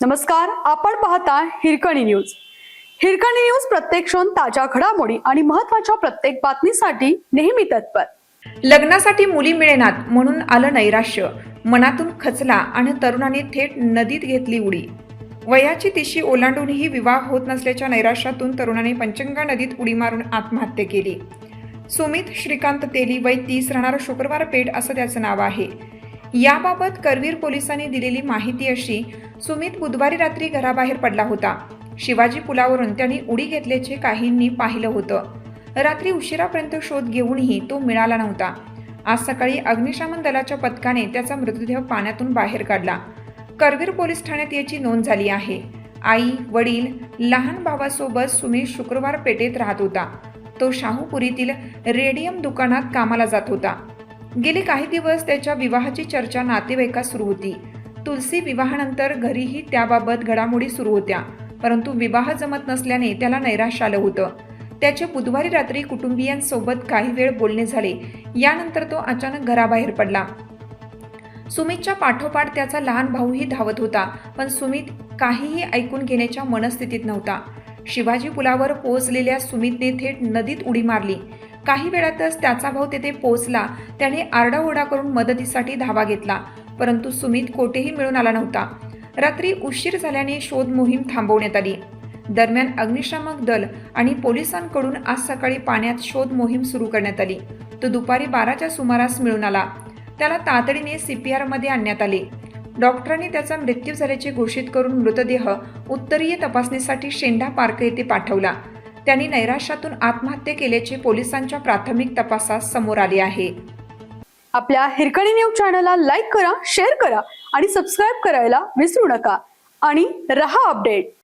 नमस्कार, आपण पाहता हिरकणी न्यूज। हिरकणी न्यूज प्रत्येक क्षण ताज्या घडामोडी आणि महत्त्वाच्या प्रत्येक बातमीसाठी नेहमी तत्पर। लग्नासाठी मुली मिळेनात म्हणून आलं नैराश्य, मनातून खचला आणि तरुणाने थेट नदीत घेतली उडी। वयाची तिशी ओलांडूनही विवाह होत नसल्याच्या नैराश्यातून तरुणाने पंचगंगा नदीत उडी मारून आत्महत्या केली। सुमित श्रीकांत तेली, वय 30, राहणार शुक्रवार पेठ असं त्याचं नाव आहे। याबाबत करवीर पोलिसांनी दिलेली माहिती अशी, सुमित बुधवारी रात्री घराबाहेर पडला होता। शिवाजी पुलावरून त्यांनी उडी घेतल्याचे काहींनी पाहिलं होतं। रात्री उशिरापर्यंत शोध घेऊनही तो मिळाला नव्हता। आज सकाळी अग्निशमन दलाच्या पथकाने त्याचा मृतदेह पाण्यातून बाहेर काढला। करवीर पोलीस ठाण्यात याची नोंद झाली आहे। आई, वडील, लहान भावासोबत सुमित शुक्रवार पेठेत राहत होता। तो शाहूपुरीतील रेडियम दुकानात कामाला जात होता। गेले काही दिवस त्याच्या विवाहाची चर्चा नातेवाईकात सुरू होती। तुलसी विवाहानंतर घरीही त्याबाबत घडामोडी सुरू होत्या, परंतु विवाह जमत नसल्याने त्याला नैराश्य आलं होतं। त्याचे बुधवारी रात्री कुटुंबियांसोबत काही वेळ बोलणे झाले, यानंतर तो अचानक घराबाहेर पडला। सुमितच्या पाठोपाठ त्याचा लहान भाऊही धावत होता, पण सुमित काहीही ऐकून घेण्याच्या मनस्थितीत नव्हता। शिवाजी पुलावर पोहोचलेल्या सुमितने थेट नदीत उडी मारली। काही वेळातच त्याचा भाऊ तेथे पोहोचला। त्याने आरडाओरडा करून मदतीसाठी धावा घेतला, परंतु सुमित कोठेही मिळून आला नव्हता। रात्री उशीर झाल्याने शोध मोहीम थांबवण्यात आली। दरम्यान अग्निशामक दल आणि पोलिसांकडून आज सकाळी पाण्यात शोध मोहीम सुरू करण्यात आली। तो दुपारी 12च्या सुमारास मिळून आला। त्याला तातडीने CPR मध्ये आणण्यात आले। डॉक्टरांनी त्याचा मृत्यू झाल्याचे घोषित करून मृतदेह उत्तरीय तपासणीसाठी शेंडा पार्क येथे पाठवला। त्यांनी नैराश्यातून आत्महत्या केल्याचे पोलिसांच्या प्राथमिक तपासात समोर आले आहे। आपल्या हिरकणी न्यूज चॅनलला लाईक करा, शेअर करा आणि सबस्क्राइब करायला विसरू नका आणि रहा अपडेट।